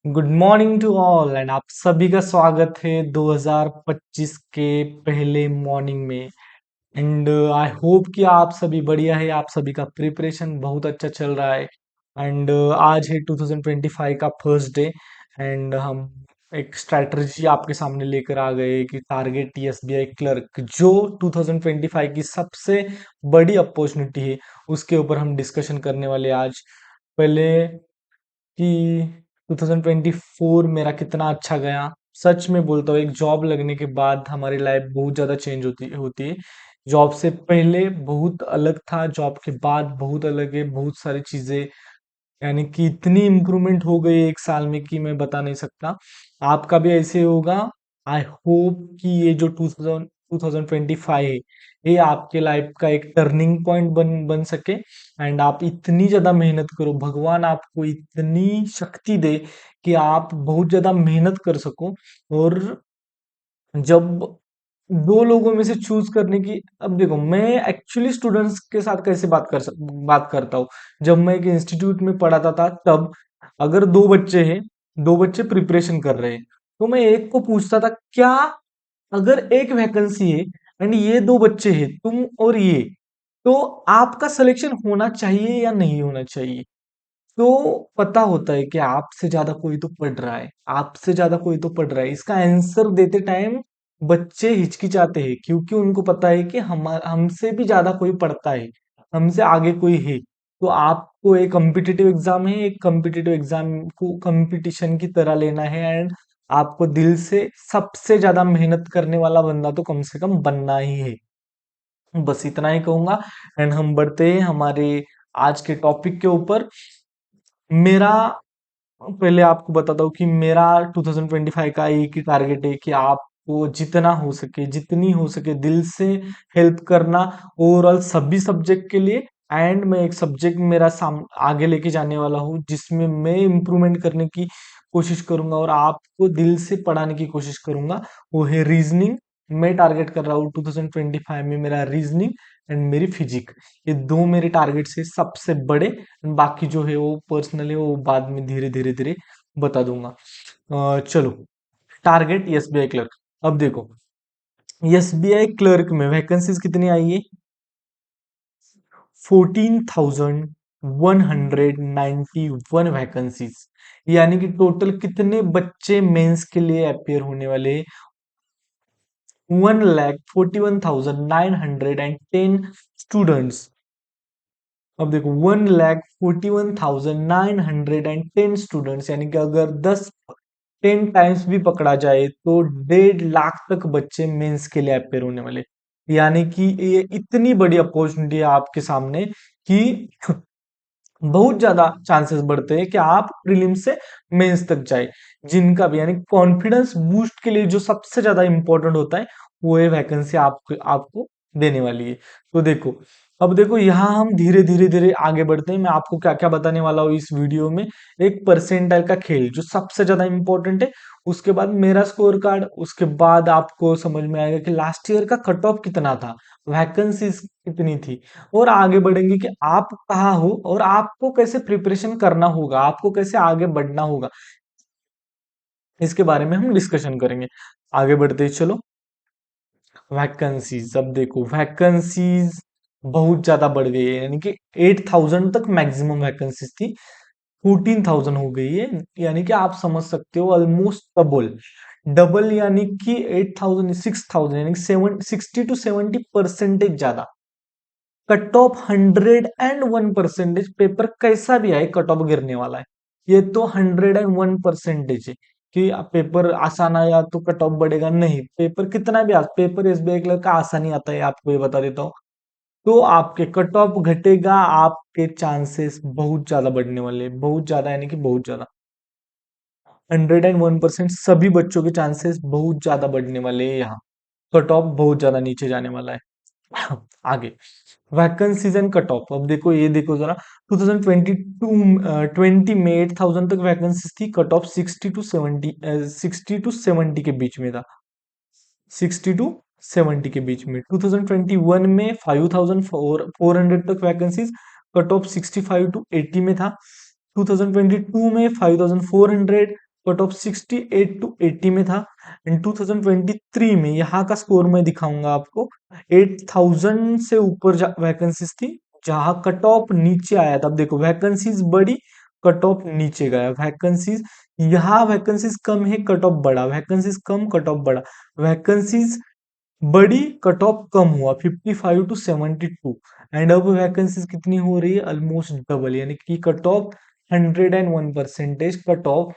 Good morning to all and आप सभी का स्वागत है 2025 के पहले मॉर्निंग में। एंड आई होप कि आप सभी बढ़िया है। आप सभी का प्रिपरेशन बहुत अच्छा चल रहा है। एंड आज है 2025 का फर्स्ट डे। एंड हम एक स्ट्रैटेजी आपके सामने लेकर आ गए कि टारगेट एसबीआई क्लर्क जो 2025 की सबसे बड़ी अपॉर्चुनिटी है उसके ऊपर हम डिस्कशन करने वाले हैं आज। पहले कि 2024 मेरा कितना अच्छा गया। सच में बोलता हूँ, एक जॉब लगने के बाद हमारी लाइफ बहुत ज़्यादा चेंज होती होती है। जॉब से पहले बहुत अलग था, जॉब के बाद बहुत अलग है। बहुत सारी चीज़ें यानी कि इतनी इम्प्रूवमेंट हो गई एक साल में कि मैं बता नहीं सकता। आपका भी ऐसे होगा। आई होप कि ये जो 2025 है ये आपके लाइफ का एक टर्निंग पॉइंट बन बन सके। एंड आप इतनी ज्यादा मेहनत करो, भगवान आपको इतनी शक्ति दे कि आप बहुत ज्यादा मेहनत कर सको। और जब दो लोगों में से चूज करने की, अब देखो मैं एक्चुअली स्टूडेंट्स के साथ कैसे बात करता हूँ। जब मैं एक इंस्टीट्यूट में पढ़ाता था तब अगर दो बच्चे हैं, दो बच्चे प्रिपरेशन कर रहे हैं, तो मैं एक को पूछता था क्या अगर एक वैकेंसी है एंड ये दो बच्चे हैं, तुम और ये, तो आपका सिलेक्शन होना चाहिए या नहीं होना चाहिए। तो पता होता है कि आपसे ज्यादा कोई तो पढ़ रहा है, आपसे ज्यादा कोई तो पढ़ रहा है। इसका आंसर देते टाइम बच्चे हिचकिचाते हैं क्योंकि उनको पता है कि हम हमसे भी ज्यादा कोई पढ़ता है, हमसे आगे कोई है। तो आपको एक कॉम्पिटिटिव एग्जाम है, एक कॉम्पिटिटिव एग्जाम को कंपटीशन की तरह लेना है। एंड आपको दिल से सबसे ज्यादा मेहनत करने वाला बंदा तो कम से कम बनना ही है। बस इतना ही कहूंगा। एंड हम बढ़ते हैं हमारे आज के टॉपिक के ऊपर। मेरा पहले आपको बताता हूँ कि मेरा 2025 का एक ही टारगेट है कि आपको जितना हो सके, जितनी हो सके दिल से हेल्प करना ओवरऑल सभी सब्जेक्ट के लिए। एंड मैं एक सब्जेक्ट मेरा आगे लेके जाने वाला हूँ जिसमें मैं इम्प्रूवमेंट करने की कोशिश करूंगा और आपको दिल से पढ़ाने की कोशिश करूंगा। वो है रीजनिंग। मैं टारगेट कर रहा हूँ 2025 में मेरा रीजनिंग एंड मेरी फिजिक। ये दो मेरे टारगेट्स है सबसे बड़े। बाकी जो है वो पर्सनली वो बाद में धीरे धीरे धीरे बता दूंगा। चलो, टारगेट एसबीआई क्लर्क। अब देखो, एसबीआई क्लर्क में वैकेंसीज कितनी आई है? 14,191 वैकेंसीज। यानी कि टोटल कितने बच्चे मेंस के लिए अपेयर होने वाले? 1,41,910 स्टूडेंट्स। अब देखो, 1,41,910 स्टूडेंट्स, यानी कि अगर 10 टाइम्स भी पकड़ा जाए तो 1.5 लाख तक बच्चे मेंस के लिए अपेयर होने वाले। यानी कि ये इतनी बड़ी अपॉर्चुनिटी है आपके सामने कि बहुत ज्यादा चांसेस बढ़ते हैं कि आप प्रीलिम से मेंस तक जाए। जिनका भी यानी कॉन्फिडेंस बूस्ट के लिए जो सबसे ज्यादा इंपॉर्टेंट होता है वो ये वैकेंसी आपको आपको देने वाली है। तो देखो, अब देखो यहाँ हम धीरे धीरे धीरे आगे बढ़ते हैं। मैं आपको क्या क्या बताने वाला हूँ इस वीडियो में। एक परसेंटाइल का खेल जो सबसे ज्यादा इंपॉर्टेंट है, उसके बाद मेरा स्कोर कार्ड, उसके बाद आपको समझ में आएगा कि लास्ट ईयर का कट ऑफ कितना था, वैकेंसीज कितनी थी, और आगे बढ़ेंगे कि आप कहाँ हो और आपको कैसे प्रिपरेशन करना होगा, आपको कैसे आगे बढ़ना होगा। इसके बारे में हम डिस्कशन करेंगे। आगे बढ़ते ही चलो। वैकेंसीज, अब देखो वैकेंसीज बहुत ज्यादा बढ़ गई है। यानी कि 8,000 तक मैक्सिमम वैकेंसीज थी, 14,000 हो गई है। यानी कि आप समझ सकते हो ऑलमोस्ट डबल। डबल यानी कि 8,000 6,000, यानी कि 60 to 70% ज्यादा। Cut off 101%। पेपर कैसा भी आए कट ऑफ गिरने वाला है। ये तो 101% है कि पेपर आसान आया तो कट ऑफ बढ़ेगा, नहीं। पेपर कितना भी पेपर एसबीआई क्लर्क का आसान ही आता है, आपको ये बता देता हूँ। तो आपके कट ऑफ घटेगा, आपके चांसेस बहुत ज्यादा बढ़ने वाले हैं, बहुत ज्यादा यानी कि बहुत ज्यादा। 101% सभी बच्चों के चांसेस बहुत ज्यादा बढ़ने वाले हैं यहाँ। कट ऑफ बहुत ज्यादा नीचे जाने वाला है। आगे, वैकेंसीज एंड कट ऑफ। अब देखो, ये देखो जरा, 2020 में 8,000 तक वैकेंसीज थी, कट ऑफ 60 to 70 के बीच में था। 60 to 70 के बीच में। 2021 में 5,400 तक वैकेंसीज, कट ऑफ 65 to 80 में था। 2022 में 5,400, कट ऑफ 68 to 80 में था। इन 2023 में यहाँ का स्कोर मैं दिखाऊंगा आपको। 8000 से ऊपर वैकेंसीज थी, जहां कट ऑफ नीचे आया था। अब देखो वैकेंसीज बढ़ी, कट ऑफ नीचे गया। वैकेंसीज यहाँ वैकेंसीज कम है, कट ऑफ बढ़ा, वैकेंसीज कम, कट ऑफ बढ़ा, वैकेंसीज बड़ी, कट ऑफ कम हुआ 55 to 72। एंड अब वैकेंसीज कितनी हो रही है, ऑलमोस्ट डबल, यानी कि cut off 101%, cut off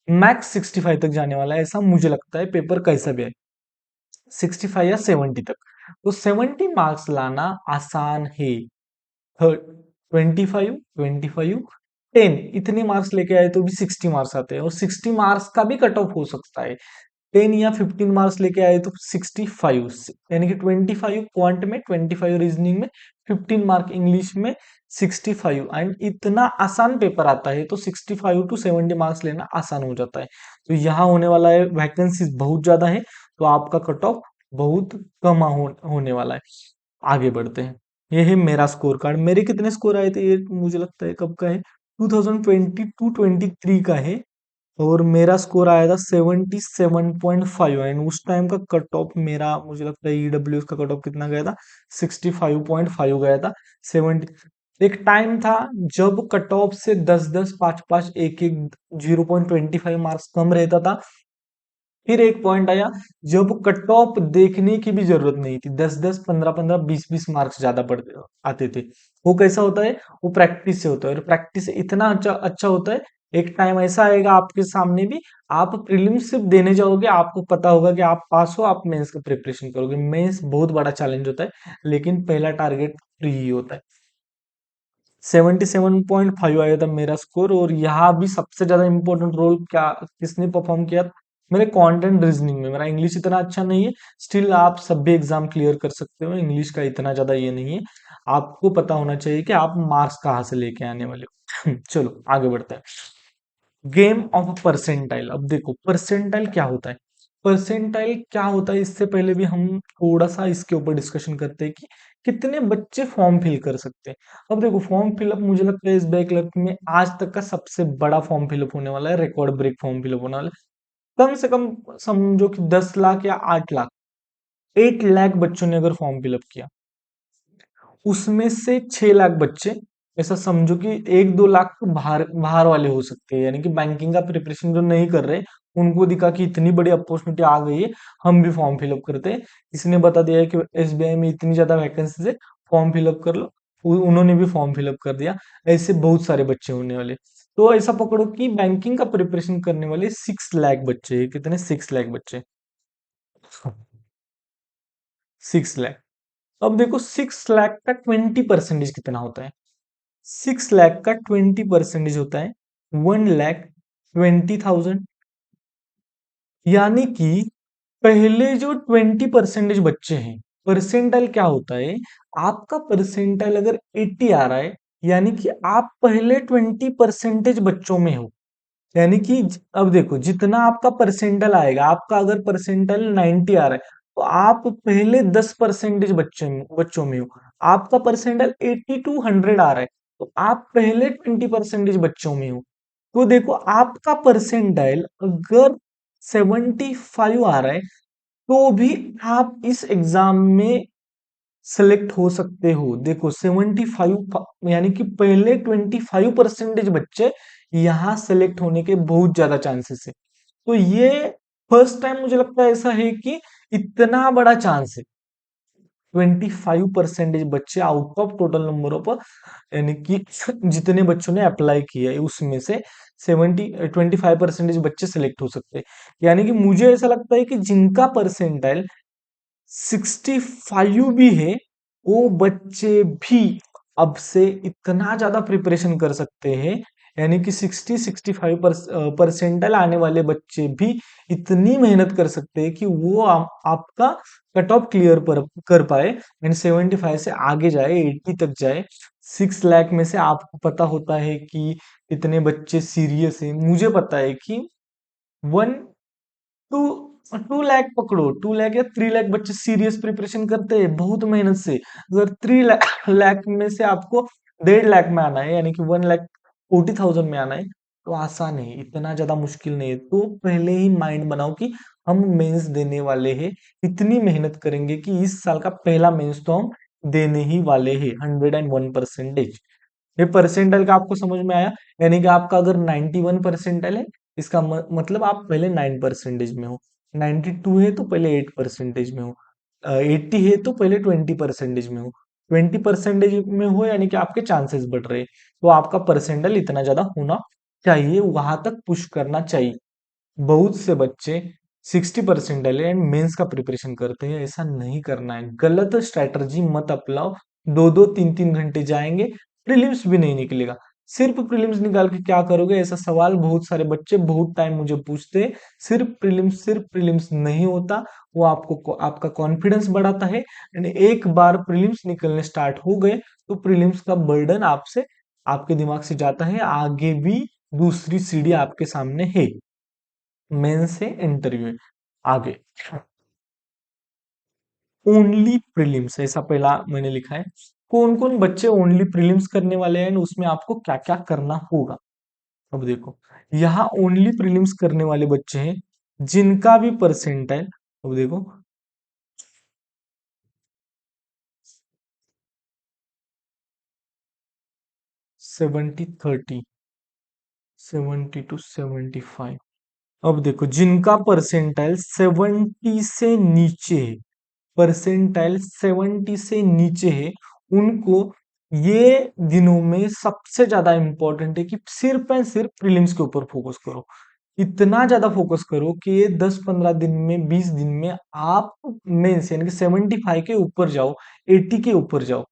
max 65 तक जाने वाला है, ऐसा मुझे लगता है। पेपर कैसा भी है 65 या 70 तक, तो 70 मार्क्स लाना आसान है। 25 25 10 इतने मार्क्स लेके आए तो भी 60 मार्क्स आते हैं, और 60 मार्क्स का भी कट ऑफ हो सकता है। 10 या 15 मार्क्स लेके आए तो 65, यानी कि 25 क्वांट में, 25 रीजनिंग में, 15 मार्क इंग्लिश में, 65। एंड इतना आसान पेपर आता है तो 65 to 70 मार्क्स लेना आसान हो जाता है। तो यहाँ होने वाला है, वैकेंसीज बहुत ज्यादा है, तो आपका कट ऑफ बहुत कम होने वाला है। आगे बढ़ते हैं। ये है मेरा स्कोर कार्ड। मेरे कितने स्कोर आए थे, ये मुझे लगता है कब का है, 2022-23 का है। और मेरा स्कोर आया था 77.5, एंड उस टाइम का कट ऑफ मेरा मुझे लगता है ईडब्ल्यू का कट ऑफ कितना गया था, 65.5 गया था। 70, एक टाइम था जब कट ऑफ से 10-10, 5-5, 1-1, 0.25 मार्क्स कम रहता था। फिर एक पॉइंट आया जब कट ऑफ देखने की भी जरूरत नहीं थी, 10-10, 15-15, 20-20 मार्क्स ज्यादा पड़ते आते थे। वो कैसा होता है, वो प्रैक्टिस से होता है, और प्रैक्टिस से इतना अच्छा अच्छा होता है। एक टाइम ऐसा आएगा आपके सामने भी, आप प्रीलिम्स सिर्फ देने जाओगे, आपको पता होगा कि आप पास हो, आप मेंस का प्रिपरेशन करोगे। मेंस बहुत बड़ा चैलेंज होता है, लेकिन पहला टारगेट फ्री ही होता है। 77.5 आया था मेरा स्कोर। और यहाँ भी सबसे ज्यादा इंपॉर्टेंट रोल क्या किसने परफॉर्म किया, मेरे कंटेंट रीजनिंग में। मेरा इंग्लिश इतना अच्छा नहीं है, स्टिल आप सब भी एग्जाम क्लियर कर सकते हो, इंग्लिश का इतना ज्यादा ये नहीं है। आपको पता होना चाहिए कि आप मार्क्स कहाँ से लेके आने वाले हो। चलो आगे बढ़ते हैं। Game of percentile. अब देखो परसेंटाइल क्या होता है, परसेंटाइल क्या होता है, इससे पहले भी हम थोड़ा सा इसके ऊपर डिस्कशन करते हैं कि कितने बच्चे फॉर्म फिल कर सकते हैं। अब देखो फॉर्म फिलअप मुझे लगता है इस बैक क्लर्क में आज तक का सबसे बड़ा फॉर्म फिलअप होने वाला है, रिकॉर्ड ब्रेक फॉर्म फिलअप होने वाला है। कम से कम समझो कि 10 लाख या 8 लाख, 8 लाख बच्चों ने अगर फॉर्म फिलअप किया, उसमें से 6 लाख बच्चे, ऐसा समझो कि 1-2 लाख तो बाहर बाहर वाले हो सकते हैं, यानी कि बैंकिंग का प्रिपरेशन जो नहीं कर रहे, उनको दिखा कि इतनी बड़ी अपॉर्चुनिटी आ गई है, हम भी फॉर्म फिलअप करते हैं। किसी ने बता दिया है कि एसबीआई में इतनी ज्यादा वैकेंसी है, फॉर्म फिलअप कर लो, उन्होंने भी फॉर्म फिलअप कर दिया। ऐसे बहुत सारे बच्चे होने वाले। तो ऐसा पकड़ो कि बैंकिंग का प्रिपरेशन करने वाले 6 लाख बच्चे हैं। कितने, 6 लाख बच्चे, 6 लाख। अब देखो 6 लाख का 20% कितना होता है, 6 लाख का 20% होता है 1,20,000। यानी कि पहले जो 20% बच्चे हैं, परसेंटाइल क्या होता है, आपका परसेंटाइल अगर 80 आ रहा है, यानी कि आप पहले 20% बच्चों में हो। यानी कि अब देखो जितना आपका परसेंटाइल आएगा, आपका अगर परसेंटाइल 90 आ रहा है, तो आप पहले 10% बच्चों में हो। आपका परसेंटाइल 80 to 100 आ रहा है, तो आप पहले 20% बच्चों में हो। तो देखो आपका परसेंटाइल अगर 75 आ रहा है, तो भी आप इस एग्जाम में सेलेक्ट हो सकते हो। देखो 75, यानी कि पहले 25% बच्चे यहाँ सेलेक्ट होने के बहुत ज्यादा चांसेस है। तो ये फर्स्ट टाइम मुझे लगता है ऐसा है कि इतना बड़ा चांस है। 25% बच्चे out of total number of, यानी कि जितने बच्चों ने अप्लाई किया है उसमें से 25% बच्चे सेलेक्ट हो सकते हैं। यानी कि मुझे ऐसा लगता है कि जिनका परसेंटाइल 65 भी है, वो बच्चे भी अब से इतना ज्यादा प्रिपरेशन कर सकते हैं। यानी कि 60-65 परसेंटाइल आने वाले बच्चे भी इतनी मेहनत कर सकते हैं कि वो आपका कट ऑफ क्लियर कर पाए, एंड 75 से आगे जाए, 80 तक जाए। 6 लाख में से आपको पता होता है कि इतने बच्चे सीरियस हैं। मुझे पता है कि वन टू 2 लाख पकड़ो, 2 लाख या 3 लाख बच्चे सीरियस प्रिपरेशन करते हैं बहुत मेहनत से। अगर 3 लाख में से आपको 1.5 लाख में आना है, यानी कि 1,40,000 में आना है, तो आसान है, इतना ज्यादा मुश्किल नहीं है। तो पहले ही माइंड बनाओ कि हम मेंस देने वाले हैं, इतनी मेहनत करेंगे कि इस साल का पहला मेंस तो हम देने ही वाले हैं, 101%। ये परसेंटाइल का आपको समझ में आया? यानी कि आपका अगर 91 परसेंटाइल है, इसका मतलब आप पहले 9% में हो। 92 है तो पहले 8% में हो। 80 है तो पहले 20% में हो। 20% में हो यानी कि आपके चांसेस बढ़ रहे हैं। तो आपका परसेंटाइल इतना ज्यादा होना चाहिए, वहां तक पुश करना चाहिए। बहुत से बच्चे 60% एंड मेंस का प्रिपरेशन करते हैं, ऐसा नहीं करना है। गलत स्ट्रेटजी मत अपनाओ। दो दो तीन तीन घंटे जाएंगे, प्रीलिम्स भी नहीं निकलेगा। सिर्फ प्रीलिम्स निकाल के क्या करोगे? ऐसा सवाल बहुत सारे बच्चे बहुत टाइम मुझे पूछते हैं। सिर्फ प्रीलिम्स नहीं होता। वो आपको आपका कॉन्फिडेंस बढ़ाता है, एंड एक बार प्रीलिम्स निकलने स्टार्ट हो गए तो प्रीलिम्स का बर्डन आपसे आपके दिमाग से जाता है। आगे भी दूसरी सीढ़ी आपके सामने है, मेन से इंटरव्यू आगे। ओनली प्रीलिम्स ऐसा पहला मैंने लिखा है। कौन कौन बच्चे ओनली प्रीलिम्स करने वाले हैं, उसमें आपको क्या क्या करना होगा? अब देखो, यहाँ ओनली प्रीलिम्स करने वाले बच्चे हैं जिनका भी परसेंटाइल, अब देखो, 70-30, 70 to 75। अब देखो, जिनका परसेंटाइल 70 से नीचे है, परसेंटाइल 70 से नीचे है, उनको ये दिनों में सबसे ज्यादा इंपॉर्टेंट है कि सिर्फ एंड सिर्फ प्रीलिम्स के ऊपर फोकस करो। इतना ज्यादा फोकस करो कि ये 10-15 दिन में, 20 दिन में आप मेंस यानी कि 75 के ऊपर जाओ, 80 के ऊपर जाओ।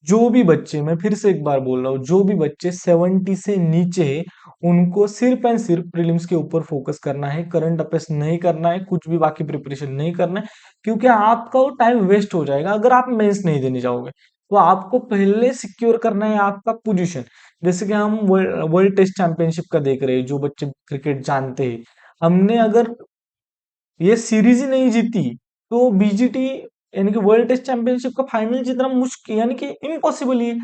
जो भी बच्चे, मैं फिर से एक बार बोल रहा हूँ, जो भी बच्चे 70 से नीचे है, उनको सिर्फ एंड सिर्फ प्रीलिम्स के ऊपर फोकस करना है। करंट अफेयर्स नहीं करना है, कुछ भी बाकी प्रिपरेशन नहीं करना है, क्योंकि आपका वो टाइम वेस्ट हो जाएगा अगर आप मेंस नहीं देने जाओगे। तो आपको पहले सिक्योर करना है आपका पोजीशन। जैसे कि हम वर्ल्ड टेस्ट चैंपियनशिप का देख रहे हैं, जो बच्चे क्रिकेट जानते हैं, हमने अगर ये सीरीज ही नहीं जीती तो बीजीटी यानी कि वर्ल्ड टेस्ट चैंपियनशिप का फाइनल जीतना मुश्किल यानी कि इम्पॉसिबल ही है।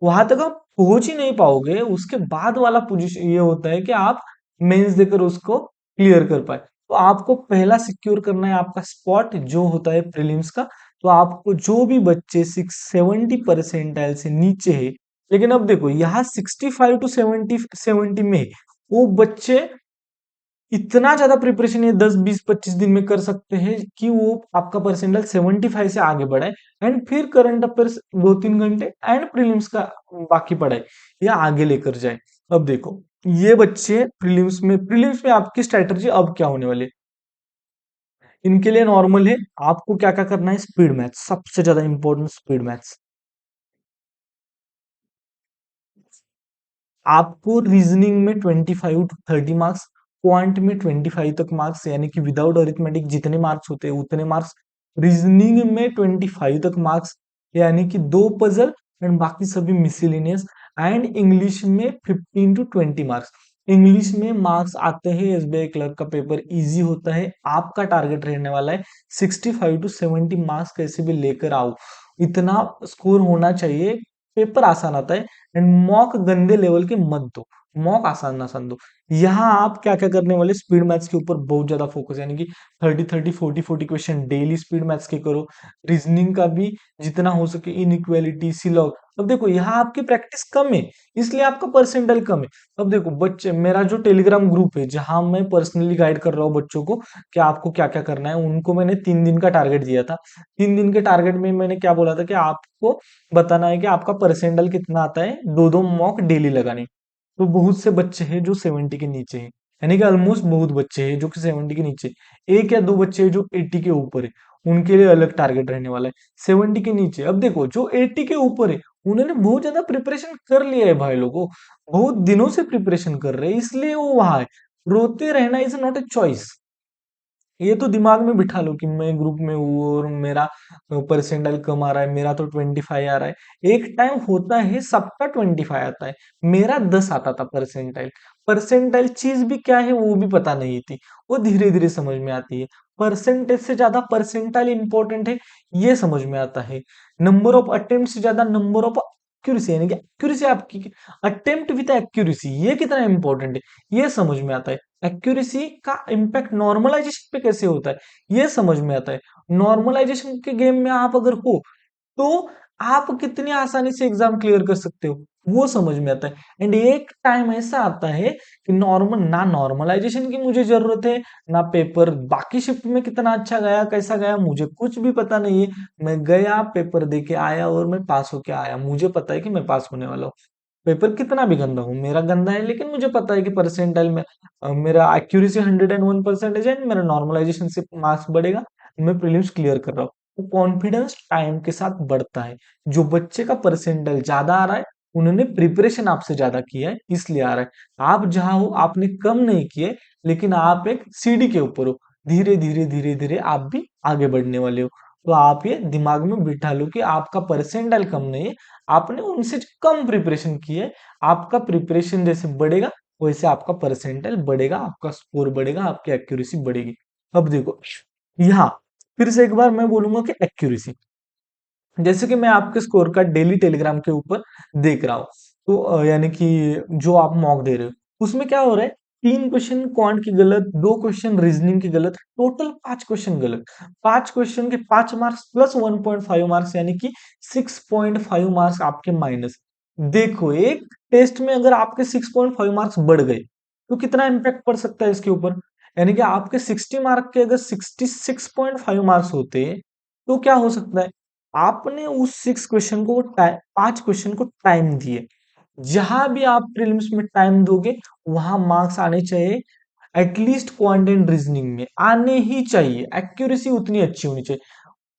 वहां तक आप पहुंच ही नहीं पाओगे। उसके बाद वाला पोजीशन ये होता है कि आप मेंस देकर उसको क्लियर कर पाए। तो आपको पहला सिक्योर करना है आपका स्पॉट जो होता है प्रीलिम्स का। तो आपको जो भी बच्चे 70 परसेंटाइल से नीचे है, लेकिन अब देखो यहाँ 65 to 70 में वो बच्चे इतना ज्यादा प्रिपरेशन ये 10-20-25 दिन में कर सकते हैं कि वो आपका परसेंटाइल 75 से आगे बढ़ाए, एंड फिर करंट अफेयर्स 2-3 घंटे एंड प्रीलिम्स का बाकी पढ़ाए या आगे लेकर जाए। अब देखो, ये बच्चे प्रीलिम्स में आपकी स्ट्रेटजी अब क्या होने वाली है? इनके लिए नॉर्मल है। आपको क्या क्या करना है? स्पीड मैथ्स सबसे ज्यादा इंपॉर्टेंट, स्पीड मैथ्स। आपको रीजनिंग में 25 to 30 मार्क्स, क्वांट में 25 तक मार्क्स, यानी कि विदाउट अरिथमेटिक जितने मार्क्स होते हैं उतने मार्क्स। रीजनिंग में 25 तक मार्क्स, यानी कि 2 पजल एंड बाकी सभी मिसलिनियस। एंड इंग्लिश में 15 to 20 मार्क्स। इंग्लिश में मार्क्स आते हैं, एसबीआई क्लर्क का पेपर इजी होता है। आपका टारगेट रहने वाला है 65 to 70 मार्क्स कैसे भी लेकर आओ, इतना स्कोर होना चाहिए। पेपर आसान आता है, एंड मॉक गंदे लेवल के मत दो, मॉक आसान आसान दो। यहाँ आप क्या क्या करने वाले? स्पीड मैथ्स के ऊपर बहुत ज्यादा फोकस, यानी कि 30-30 40-40 क्वेश्चन डेली स्पीड मैथ्स के करो। रीजनिंग का भी जितना हो सके, इनइक्वालिटी, सिलॉग। अब देखो, यहाँ आपकी प्रैक्टिस कम है, इसलिए आपका परसेंटाइल कम है। अब देखो बच्चे, मेरा जो टेलीग्राम ग्रुप है जहां मैं पर्सनली गाइड कर रहा हूँ बच्चों को कि आपको क्या क्या करना है, उनको मैंने 3 दिन का टारगेट दिया था। 3 दिन के टारगेट में मैंने क्या बोला था कि आपको बताना है कि आपका परसेंटाइल कितना आता है, दो दो मॉक डेली लगाने। तो बहुत से बच्चे हैं जो 70 के नीचे हैं, यानी कि ऑलमोस्ट बहुत बच्चे हैं जो कि 70 के नीचे। एक या दो बच्चे हैं जो 80 के ऊपर है, उनके लिए अलग टारगेट रहने वाला है। 70 के नीचे, अब देखो जो 80 के ऊपर है उन्होंने बहुत ज्यादा प्रिपरेशन कर लिया है भाई, लोगों बहुत दिनों से प्रिपरेशन कर रहे हैं, इसलिए वो वहां है। रोते रहना इज नॉट ए चॉइस। ये तो दिमाग में बिठा लो कि मैं ग्रुप में हूँ और मेरा परसेंटाइल कम आ रहा है, मेरा तो 25 आ रहा है। एक टाइम होता है सबका 25 आता है, मेरा 10 आता था परसेंटाइल। परसेंटाइल चीज भी क्या है वो भी पता नहीं थी, वो धीरे धीरे समझ में आती है। परसेंटेज से ज्यादा परसेंटाइल इंपॉर्टेंट है, ये समझ में आता है। नंबर ऑफ अटेम्प्ट से ज्यादा नंबर ऑफ एक्यूरेसी यानी कि एक्यूरेसी आपकी, अटेम्प्ट विद एक्यूरेसी, ये कितना इंपॉर्टेंट है ये समझ में आता है। एक्यूरेसी का इम्पैक्ट नॉर्मलाइजेशन पे कैसे होता है ये समझ में आता है। नॉर्मलाइजेशन के गेम में आप अगर हो तो आप कितनी आसानी से एग्जाम क्लियर कर सकते हो वो समझ में आता है। एंड एक टाइम ऐसा आता है कि नॉर्मलाइजेशन की मुझे जरूरत है, ना पेपर बाकी शिफ्ट में कितना अच्छा गया कैसा गया मुझे कुछ भी पता नहीं है। मैं गया पेपर दे के आया और मैं पास होके आया, मुझे पता है कि मैं पास होने वाला हूँ। पेपर कितना भी गंदा हो, मेरा गंदा है लेकिन मुझे पता है कि परसेंटाइल में मेरा एक्यूरेसी 101% है, मेरा नॉर्मलाइजेशन से मार्क्स बढ़ेगा, मैं प्रीलिम्स क्लियर कर रहा हूँ। तो कॉन्फिडेंस टाइम के साथ बढ़ता है। जो बच्चे का परसेंटाइल ज्यादा आ रहा है उन्होंने प्रिपरेशन आपसे ज्यादा किया है इसलिए आ रहा है। आप जहां हो आपने कम नहीं किए, लेकिन आप एक सीढ़ी के ऊपर हो, धीरे धीरे धीरे धीरे आप भी आगे बढ़ने वाले हो। तो आप ये दिमाग में बिठा लो कि आपका परसेंटाइल कम नहीं है, आपने उनसे कम प्रिपरेशन की है। आपका प्रिपरेशन जैसे बढ़ेगा वैसे आपका परसेंटाइल बढ़ेगा, आपका स्कोर बढ़ेगा, आपकी एक्यूरेसी बढ़ेगी। अब देखो यहाँ फिर से एक बार मैं बोलूंगा कि एक्यूरेसी, जैसे कि मैं आपके स्कोर कार्ड डेली टेलीग्राम के ऊपर देख रहा हूँ, तो यानी कि जो आप मॉक दे रहे हो उसमें क्या हो रहा है, 3 क्वेश्चन क्वांट की गलत, 2 क्वेश्चन रीजनिंग की गलत, टोटल 5 क्वेश्चन गलत। 5 क्वेश्चन के 5 मार्क्स प्लस 1.5 मार्क्स यानी कि 6.5 मार्क्स आपके माइनस। देखो एक टेस्ट में अगर आपके 6.5 मार्क्स बढ़ गए तो कितना इम्पैक्ट पड़ सकता है इसके ऊपर। यानी कि आपके 60 मार्क के अगर 66.5 मार्क्स होते तो क्या हो सकता है, आपने उस 5 क्वेश्चन को टाइम दिए। जहां भी आप प्रीलिम्स में टाइम दोगे वहां मार्क्स आने चाहिए, एटलीस्ट क्वांट एंड रीजनिंग में आने ही चाहिए। एक्यूरेसी उतनी अच्छी होनी चाहिए।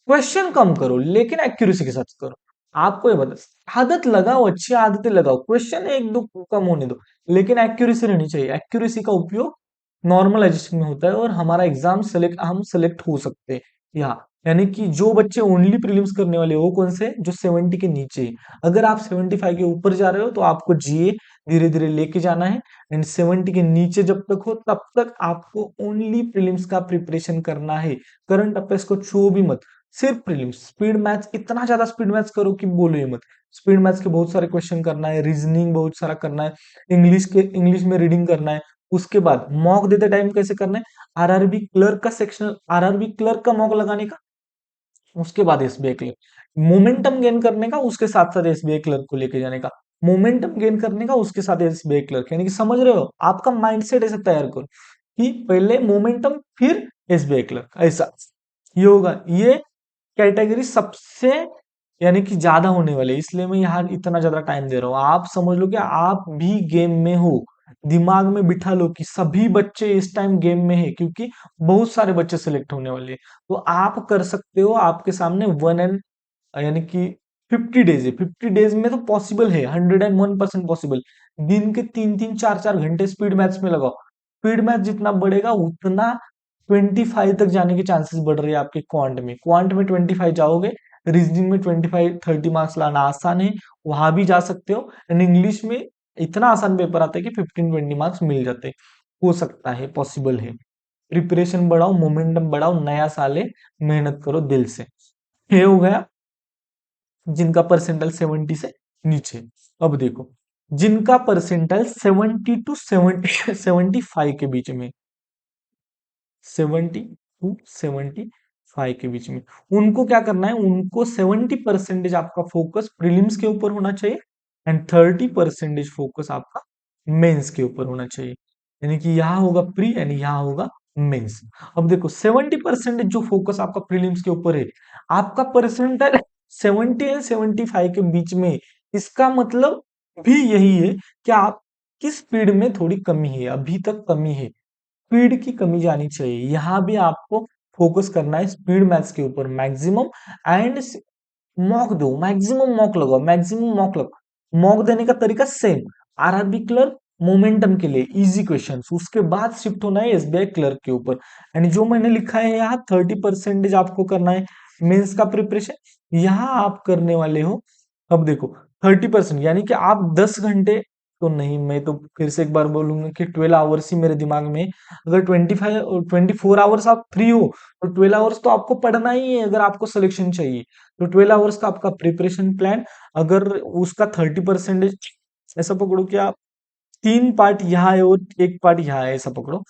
क्वेश्चन कम करो लेकिन एक्यूरेसी के साथ करो। आपको ये बता, आदत लगाओ, अच्छी आदतें लगाओ, क्वेश्चन एक दो कम होने दो लेकिन एक्यूरेसी रहनी चाहिए। एक्यूरेसी का उपयोग नॉर्मलाइजेशन में होता है और हमारा एग्जाम सेलेक्ट, हम सेलेक्ट हो सकते हैं यहाँ। यानी कि जो बच्चे ओनली प्रीलिम्स करने वाले हो वो कौन से, जो 70 के नीचे है। अगर आप 75 के ऊपर जा रहे हो तो आपको जीए धीरे धीरे लेके जाना है। एंड 70 के नीचे जब तक हो तब तक आपको ओनली प्रीलिम्स का प्रिपरेशन करना है। करंट अफेयर्स को छू भी मत, सिर्फ प्रीलिम्स। स्पीड मैथ्स, इतना ज्यादा स्पीड मैथ्स करो कि बोलो ही मत। स्पीड मैथ्स के बहुत सारे क्वेश्चन करना है, रीजनिंग बहुत सारा करना है, इंग्लिश में रीडिंग करना है। उसके बाद मॉक देते टाइम कैसे करना है, आरआरबी क्लर्क का सेक्शनल, आरआरबी क्लर्क का मॉक लगाने का, उसके बाद एसबीआई क्लर्क। मोमेंटम गेन करने का, उसके साथ साथ एसबीआई क्लर्क को लेके जाने का। मोमेंटम गेन करने का, उसके साथ एसबीआई क्लर्क, यानी कि समझ रहे हो, आपका माइंडसेट ऐसे तैयार करो कि पहले मोमेंटम फिर एसबीआई क्लर्क, ऐसा ये होगा। ये कैटेगरी सबसे यानी कि ज्यादा होने वाले, इसलिए मैं यहाँ इतना ज्यादा टाइम दे रहा हूँ। आप समझ लो कि आप भी गेम में हो, दिमाग में बिठा लो कि सभी बच्चे इस टाइम गेम में है, क्योंकि बहुत सारे बच्चे सिलेक्ट होने वाले हैं। तो आप कर सकते हो, आपके सामने 1 एंड यानी कि 50 डेज है। 50 डेज में तो पॉसिबल है, 101% पॉसिबल। दिन के 3-3 4-4 घंटे स्पीड मैथ्स में लगाओ। स्पीड मैथ जितना बढ़ेगा उतना 25 तक जाने के चांसेस बढ़ रहे हैं आपके क्वांट में। क्वांट में 25 जाओगे, रीजनिंग में 25-30 मार्क्स लाना आसान है, वहां भी जा सकते हो। एंड इंग्लिश में इतना आसान पेपर आता है कि 15-20 मार्क्स मिल जाते हैं। हो सकता है, पॉसिबल है। प्रिपरेशन बढ़ाओ, मोमेंटम बढ़ाओ, नया साल है, मेहनत करो दिल से। ये हो गया जिनका परसेंटाइल 70 से नीचे। अब देखो जिनका परसेंटाइल 70 टू 75 के बीच में, 70 टू 75 के बीच में, उनको क्या करना है, उनको 70% आपका फोकस प्रीलिम्स के ऊपर होना चाहिए एंड 30% फोकस आपका मेंस के ऊपर होना चाहिए। यानी कि यहाँ होगा प्री एंड यहाँ होगा मेंस। अब देखो 70% जो फोकस आपका प्रीलिम्स के ऊपर है, आपका परसेंटाइल 70 एंड 75 के बीच में, इसका मतलब भी यही है कि आपकी स्पीड में थोड़ी कमी है, अभी तक कमी है, स्पीड की कमी जानी चाहिए। यहां भी आपको फोकस करना है स्पीड मैथ्स के ऊपर मैक्सिमम। एंड मॉक दो, मैक्सिमम मॉक लगाओ, मैक्सिमम मॉक लगाओ। मॉक देने का तरीका सेम, आरआरबी क्लर्क मोमेंटम के लिए इजी क्वेश्चंस, उसके बाद शिफ्ट होना है एसबीआई क्लर्क के ऊपर। एंड जो मैंने लिखा है यहाँ 30% आपको करना है मेंस का प्रिपरेशन, यहाँ आप करने वाले हो। अब देखो 30% यानी कि आप 10 घंटे तो नहीं, मैं तो फिर से एक बार बोलूंगा कि 12 आवर्स ही मेरे दिमाग में। अगर 24 आवर्स आप फ्री हो तो 12 आवर्स तो आपको पढ़ना ही है अगर आपको सिलेक्शन चाहिए। तो 12 आवर्स का आपका प्रिपरेशन प्लान, अगर उसका 30% ऐसा पकड़ो कि आप 3 पार्ट यहाँ है और एक पार्ट यहाँ है, ऐसा पकड़ो।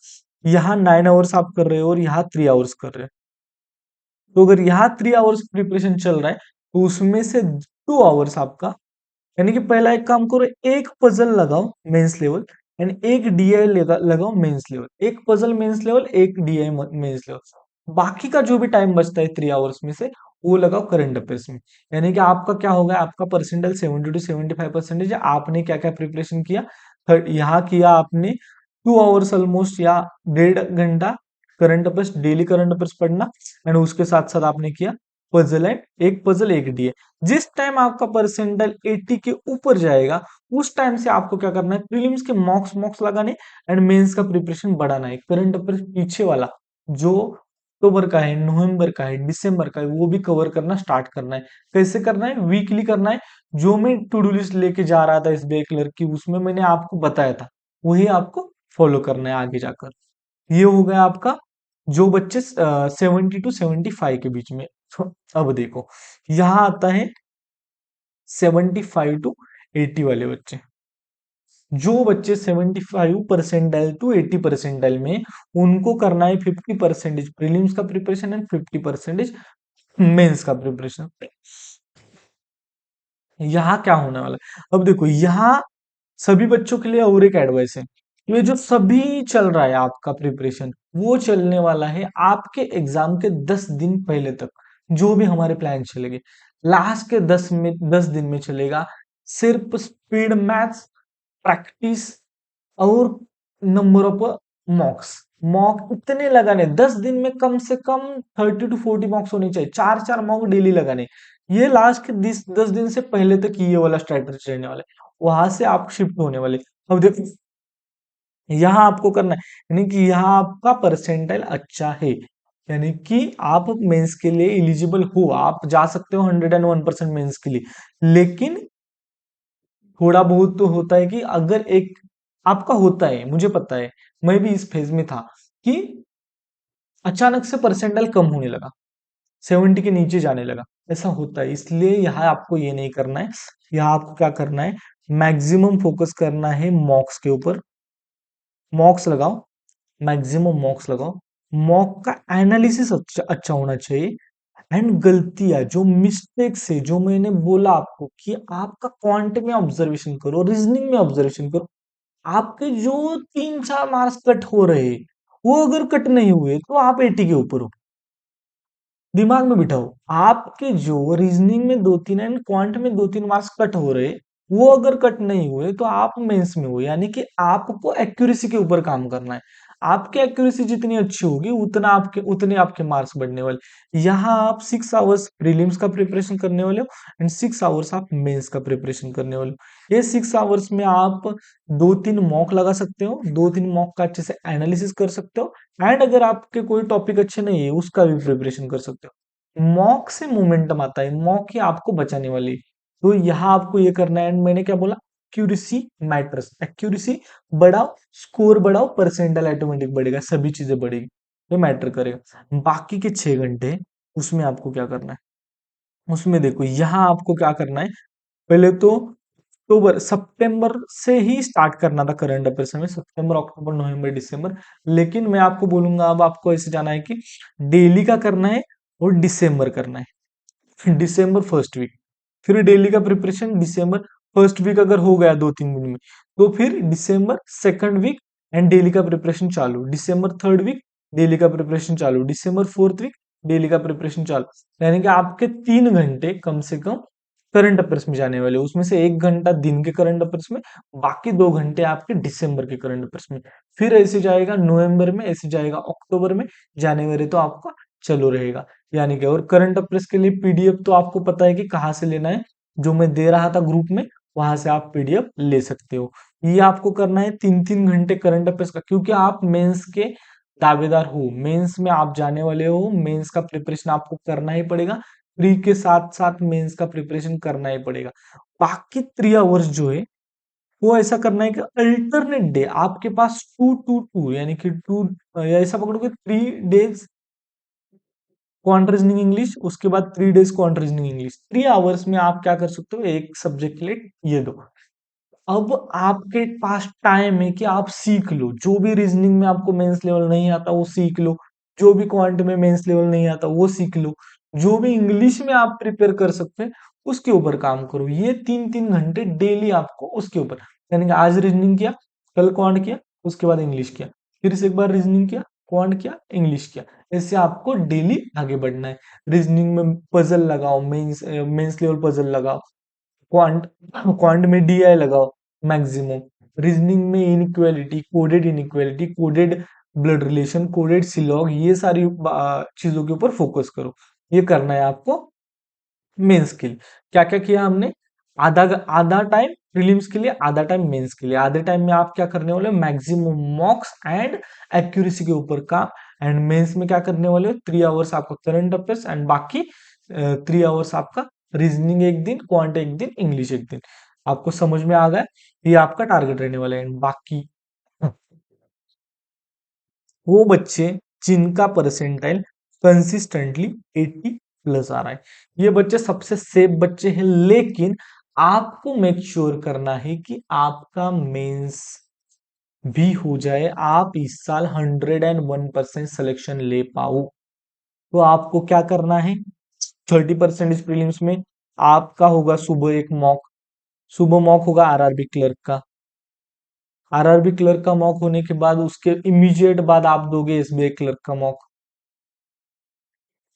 यहाँ 9 आवर्स आप कर रहे हो और यहाँ 3 आवर्स कर रहे हो। तो अगर यहाँ 3 आवर्स प्रिपरेशन चल रहा है तो उसमें से 2 आवर्स आपका, यानी कि पहला एक काम करो, एक पजल लगाओ मेंस लेवल एंड एक डीआई लगाओ मेंस लेवल, एक पजल मेंस लेवल, एक डीआई मेंस लेवल। बाकी का जो भी टाइम बचता है 3 आवर्स में से वो लगाओ करंट अफेयर्स में। यानी कि आपका क्या होगा, आपका परसेंटाइल 70 to 75% है। आपने क्या क्या प्रिपरेशन किया, यहाँ किया आपने 2 आवर्स ऑलमोस्ट या 1.5 घंटा current affairs, daily current affairs पढ़ना, एंड उसके साथ साथ आपने किया पजल एंड एक पजल एक डीए। जिस टाइम आपका परसेंटाइल 80 के ऊपर जाएगा उस टाइम से आपको क्या करना है, प्रीलिम्स के मॉक्स मॉक्स लगाने एंड मेंस का प्रिपरेशन बढ़ाना है। करंट अफेयर्स पीछे वाला जो अक्टूबर का है, नवंबर का है, दिसंबर का है, वो भी कवर करना स्टार्ट करना है। कैसे करना है, वीकली करना है। जो मैं टू डू लिस्ट लेके जा रहा था एसबीआई क्लर्क की, उसमें मैंने आपको बताया था वही आपको फॉलो करना है आगे जाकर। ये हो गया आपका जो बच्चे 70 to 75 के बीच में। तो अब देखो यहाँ आता है 75 to 80 वाले बच्चे। जो बच्चे 75 परसेंटाइल टू 80 परसेंटाइल में, उनको करना है 50% प्रीलिम्स का प्रिपरेशन एंड 50% मेंस का प्रिपरेशन। यहाँ क्या होने वाला है, अब देखो यहाँ सभी बच्चों के लिए और एक एडवाइस है। ये जो सभी चल रहा है आपका प्रिपरेशन, वो चलने वाला है आपके एग्जाम के 10 दिन पहले तक। जो भी हमारे प्लान चलेंगे लास्ट के 10 दिन में चलेगा। सिर्फ स्पीड मैथ्स प्रैक्टिस और नंबर ऑफ मॉक्स, मॉक इतने लगाने 10 दिन में, कम से कम 30 to 40 मॉक्स होने चाहिए, 4 4 मॉक डेली लगाने। ये लास्ट के 10 दिन से पहले तक ये वाला स्ट्रेटजी रहने वाला है। वहां से आप शिफ्ट होने वाले। अब देखो यहाँ आपको करना है, यानी कि यहाँ आपका परसेंटाइल अच्छा है, यानी कि आप मेंस के लिए एलिजिबल हो, आप जा सकते हो 101% मेंस के लिए। लेकिन थोड़ा बहुत तो होता है कि अगर एक आपका होता है, मुझे पता है, मैं भी इस फेज में था कि अचानक से परसेंटाइल कम होने लगा, 70 के नीचे जाने लगा। ऐसा होता है, इसलिए यहाँ आपको ये नहीं करना है। यहाँ आपको क्या करना है, मैक्सिमम फोकस करना है मॉक्स के ऊपर। मॉक्स लगाओ, मैक्सिमम मॉक्स लगाओ। मॉक का एनालिसिस अच्छा अच्छा होना चाहिए। एंड गलतियां जो मिस्टेक्स है, जो मैंने बोला आपको कि आपका क्वांट में ऑब्जर्वेशन करो, रीजनिंग में ऑब्जर्वेशन करो। आपके जो 3 4 मार्क्स कट हो रहे, वो अगर कट नहीं हुए तो आप 80 के ऊपर हो। दिमाग में बिठाओ, आपके जो रीजनिंग में 2 3 एंड क्वांट में 2 3 मार्क्स कट हो रहे, वो अगर कट नहीं हुए तो आप मेंस में हो। यानी कि आपको एक्यूरेसी के ऊपर काम करना है। आपकी एक्यूरेसी जितनी अच्छी होगी उतने आपके मार्क्स बढ़ने वाले। यहाँ आप 6 आवर्स प्रीलिम्स का प्रिपरेशन करने वाले हो एंड 6 आवर्स आप मेंस का प्रिपरेशन करने वाले हो। ये 6 आवर्स में आप 2 3 मॉक लगा सकते हो, 2 3 मॉक का अच्छे से एनालिसिस कर सकते हो। एंड अगर आपके कोई टॉपिक अच्छे नहीं है उसका भी प्रिपरेशन कर सकते हो। मॉक से मोमेंटम आता है, मॉक ही आपको बचाने वाली है। तो यहाँ आपको ये करना है, एंड मैंने क्या बोला, एक्यूरेसी मैटर्स, एक्यूरेसी बढ़ाओ, स्कोर बढ़ाओ, परसेंटाइल ऑटोमेटिक बढ़ेगा, सभी चीजें बढ़ेगी, ये मैटर करेगा। बाकी के 6 घंटे उसमें आपको क्या करना है, उसमें देखो यहाँ आपको क्या करना है। पहले तो अक्टूबर सितंबर से ही स्टार्ट करना था करंट अफेयर्स में, सितंबर अक्टूबर नवंबर दिसंबर। लेकिन मैं आपको बोलूंगा अब आपको ऐसे जाना है कि डेली का करना है और दिसंबर करना है। दिसंबर फर्स्ट वीक, फिर डेली का प्रिपरेशन दिसंबर फर्स्ट वीक अगर हो गया 2 3 दिन में, तो फिर दिसंबर सेकंड वीक एंड डेली का प्रिपरेशन चालू, दिसंबर थर्ड वीक डेली का प्रिपरेशन चालू, दिसंबर फोर्थ वीक डेली का प्रिपरेशन चालू। यानी कि आपके 3 घंटे कम से कम करंट अफेयर्स में जाने वाले, उसमें से 1 घंटा दिन के करंट अफेयर्स में, बाकी 2 घंटे आपके दिसंबर के करंट अफेयर्स में। फिर ऐसे जाएगा नवंबर में, ऐसे जाएगा अक्टूबर में, जनवरी तो आपका चालू रहेगा। यानी कि और करंट अफेयर्स के लिए पीडीएफ तो आपको पता है कि कहाँ से लेना है, जो मैं दे रहा था ग्रुप में, वहां से आप पीडीएफ ले सकते हो। ये आपको करना है 3 3 घंटे करंट अफेयर्स का, क्योंकि आप मेंस के दावेदार हो, मेंस में आप जाने वाले हो, मेंस का प्रिपरेशन आपको करना ही पड़ेगा। प्री के साथ साथ मेंस का प्रिपरेशन करना ही पड़ेगा। बाकी 3 आवर्स जो है वो ऐसा करना है कि अल्टरनेट डे आपके पास 2 to 2 यानी कि टू, या ऐसा पकड़ो कि 3 डेज क्वांट रीजनिंग इंग्लिश, उसके बाद 3 days quant reasoning English. 3 hours में आप क्या कर सकते हो, एक सब्जेक्ट के लिए ये दो। अब आपके पास टाइम है कि आप सीख लो, जो भी रीजनिंग में आपको मेंस लेवल नहीं आता वो सीख लो, जो भी क्वांट में मेंस लेवल नहीं आता वो सीख लो, जो भी इंग्लिश में आप प्रिपेयर कर सकते हैं उसके ऊपर काम करो। ये 3-3 घंटे डेली आपको उसके ऊपर, यानी कि आज रीजनिंग किया, कल क्वांट किया, उसके बाद इंग्लिश किया, फिर से एक बार रीजनिंग किया, क्वांट किया, इंग्लिश किया। ऐसे आपको डेली आगे बढ़ना है। रीजनिंग में पजल लगाओ, मेंस मेंस लेवल पजल लगाओ, क्वांट क्वांट में डीआई लगाओ मैक्सिमम, रीजनिंग में inequality, coded blood relation, coded syllogism, ये सारी चीजों के ऊपर फोकस करो। ये करना है आपको मेंस के लिए। क्या क्या किया हमने, आधा आधा टाइम प्रीलिम्स के लिए, आधा टाइम मेंस के लिए। आधे टाइम में आप क्या करने वाले हो, मैक्सिमम मॉक्स एंड एक्यूरेसी के ऊपर काम। एंड मेंस में क्या करने वाले हो, 3 आवर्स आपका करंट अफेयर्स एंड बाकी 3 आवर्स आपका रीजनिंग एक दिन, क्वांट एक दिन, इंग्लिश एक दिन। आपको समझ में आ गया, ये आपका टारगेट रहने वाला है। एंड बाकी वो बच्चे जिनका परसेंटाइल कंसिस्टेंटली 80 प्लस आ रहा है, ये बच्चे सबसे सेफ बच्चे हैं। लेकिन आपको मेक श्योर करना है कि आपका मेंस भी हो जाए, आप इस साल 101% सिलेक्शन ले पाओ। तो आपको क्या करना है, 30% प्रीलिम्स में आपका होगा सुबह एक मॉक, सुबह मॉक होगा आरआरबी क्लर्क का। आरआरबी क्लर्क का मॉक होने के बाद उसके इमीडिएट बाद आप दोगे एसबीआई क्लर्क का मॉक।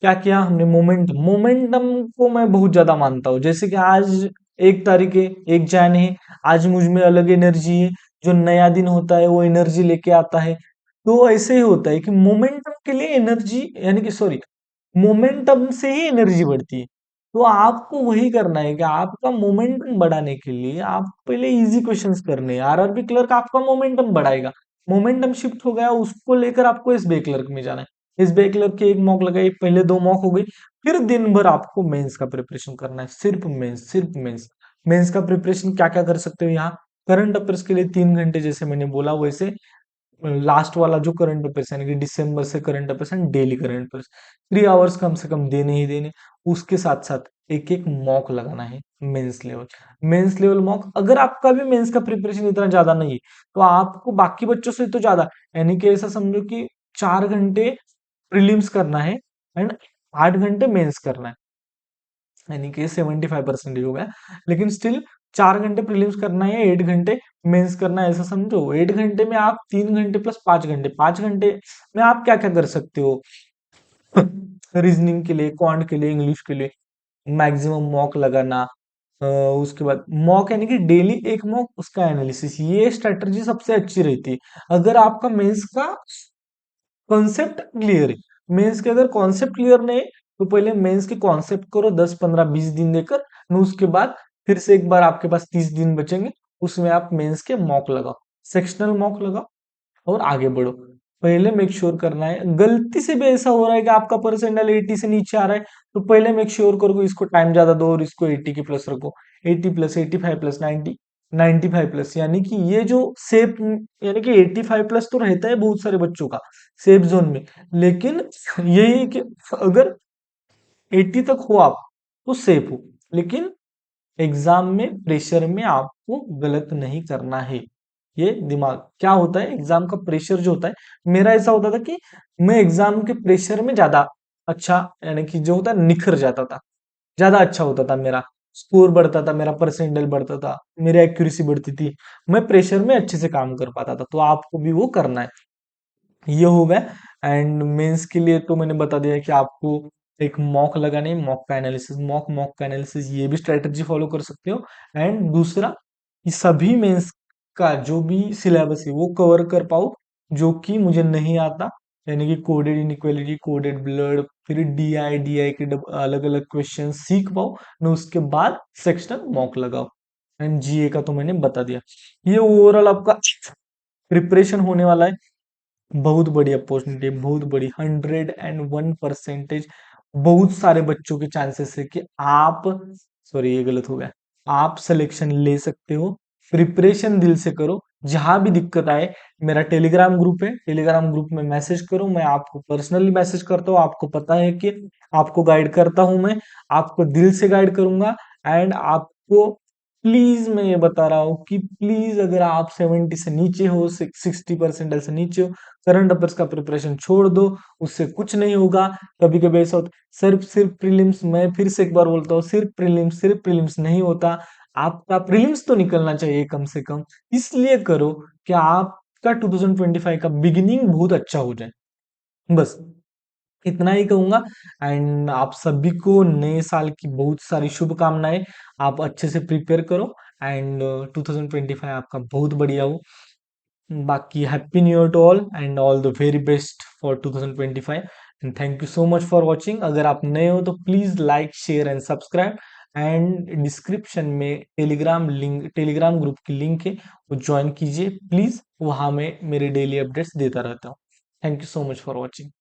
क्या किया हमने, मोमेंटम, मोमेंटम को मैं बहुत ज्यादा मानता हूँ। जैसे कि आज 1 तारीख है, 1 जैन है, आज मुझ में अलग एनर्जी है, जो नया दिन होता है वो एनर्जी लेके आता है। तो ऐसे ही होता है कि मोमेंटम के लिए एनर्जी, यानी कि सॉरी, मोमेंटम से ही एनर्जी बढ़ती है। तो आपको वही करना है कि आपका मोमेंटम बढ़ाने के लिए आप पहले इजी क्वेश्चंस करने हैं। आरआरबी क्लर्क आपका मोमेंटम बढ़ाएगा, मोमेंटम शिफ्ट हो गया, उसको लेकर आपको एसबीआई क्लर्क में जाना है। एसबीआई क्लर्क के एक मॉक लगाई, पहले 2 मॉक हो गई, फिर दिन भर आपको मेंस का प्रिपरेशन करना है, सिर्फ मेंस, सिर्फ मेंस। मेंस का प्रिपरेशन क्या क्या कर सकते हो यहाँ, करंट अफेयर्स के लिए 3 घंटे जैसे मैंने बोला, वैसे लास्ट वाला जो करंट अफेयर्स यानी कि दिसंबर से current affairs and daily current affairs, 3 hours कम से कम देने ही देने। उसके साथ साथ एक एक मॉक लगाना है mains level. Mains level mock, अगर आपका भी मेंस का प्रिपरेशन इतना ज्यादा नहीं है तो आपको बाकी बच्चों से तो ज्यादा, यानी कि ऐसा समझो कि 4 घंटे प्रीलिम्स करना है एंड 8 घंटे मेंस करना है, यानी कि 75% हो गया। लेकिन स्टिल 4 घंटे प्रीलिम्स करना है, 8 घंटे मेंस करना है, ऐसा समझो। 8 घंटे में आप 3 घंटे प्लस 5 घंटे, 5 घंटे में आप क्या क्या कर सकते हो, रीजनिंग के लिए, क्वांट के लिए, इंग्लिश के लिए मैक्सिमम मॉक लगाना। उसके बाद मॉक यानी कि डेली एक मॉक, उसका एनालिसिस, ये स्ट्रेटजी सबसे अच्छी रहती है। अगर आपका मेंस का कॉन्सेप्ट क्लियर है, मेंस के अगर कॉन्सेप्ट क्लियर नहीं है तो पहले मेंस के कॉन्सेप्ट करो 10-15-20 दिन देकर, न उसके बाद फिर से एक बार आपके पास 30 दिन बचेंगे, उसमें आप मेंस के मॉक लगाओ, सेक्शनल मॉक लगाओ और आगे बढ़ो। पहले मेक श्योर करना है, गलती से भी ऐसा हो रहा है कि आपका परसेंटाइल 80 से नीचे आ रहा है, तो पहले मेक श्योर करो कि इसको टाइम ज्यादा दो और इसको 80 के प्लस रखो। 80 प्लस, 85 प्लस, 90, 95 प्लस, यानी कि ये जो सेफ, यानी कि 85 प्लस तो रहता है बहुत सारे बच्चों का सेफ जोन में। लेकिन यही है कि अगर 80 तक हो आप तो सेफ हो। लेकिन एग्जाम में प्रेशर में आपको गलत नहीं करना है। ये दिमाग, क्या होता है एग्जाम का प्रेशर जो होता है, मेरा ऐसा होता था कि मैं एग्जाम के प्रेशर में ज्यादा अच्छा, यानी कि जो होता है निखर जाता था, ज्यादा अच्छा होता था, मेरा स्कोर बढ़ता था, मेरा परसेंटाइल बढ़ता था, मेरी एक्यूरेसी बढ़ती थी, मैं प्रेशर में अच्छे से काम कर पाता था। तो आपको भी वो करना है। ये हो गया। एंड मेंस के लिए तो मैंने बता दिया कि आपको एक मॉक लगानी है, मॉक का एनालिसिस, मॉक का एनालिसिस, ये भी स्ट्रेटजी फॉलो कर सकते हो। एंड दूसरा कि सभी मेंस का जो भी सिलेबस है वो कवर कर पाओ, जो कि मुझे नहीं आता, यानी कि कोडेड इनइक्वालिटी, कोडेड ब्लड, फिर डीआई के अलग अलग क्वेश्चन सीख पाओ, न उसके बाद सेक्शनल मॉक लगाओ। एंड जीए का तो मैंने बता दिया। ये ओवरऑल आपका प्रिपरेशन होने वाला है। बहुत बड़ी अपॉर्चुनिटी, बहुत बड़ी, 101%, बहुत सारे बच्चों के चांसेस है कि आप, सॉरी ये गलत हो गया, आप सिलेक्शन ले सकते हो। प्रिपरेशन दिल से करो। जहां भी दिक्कत आए, मेरा टेलीग्राम ग्रुप है, टेलीग्राम ग्रुप में मैसेज करो, मैं आपको पर्सनली मैसेज करता हूँ। आपको पता है कि आपको गाइड करता हूं मैं, आपको दिल से गाइड करूंगा। एंड आपको प्लीज मैं ये बता रहा हूँ कि प्लीज अगर आप 70 से नीचे हो, 60% से नीचे हो, करंट अफेयर्स का प्रिपरेशन छोड़ दो, उससे कुछ नहीं होगा। कभी कभी ऐसा होता, सिर्फ प्रीलिम्स, मैं फिर से एक बार बोलता हूँ, सिर्फ प्रीलिम्स नहीं होता। आपका प्रीलिम्स तो निकलना चाहिए कम से कम। इसलिए करो कि आपका 2025 का बिगिनिंग बहुत अच्छा हो जाए। बस इतना ही कहूंगा। एंड आप सभी को नए साल की बहुत सारी शुभकामनाएं। आप अच्छे से प्रिपेयर करो एंड 2025 आपका बहुत बढ़िया हो। बाकी happy new year to all and all the very best for 2025 and thank you so much for watching. अगर आप नए हो तो please like share and subscribe. And description में टेलीग्राम ग्रुप की लिंक है, वो ज्वाइन कीजिए प्लीज। वहां में मेरे डेली अपडेट्स देता रहता हूँ। Thank you so much for watching.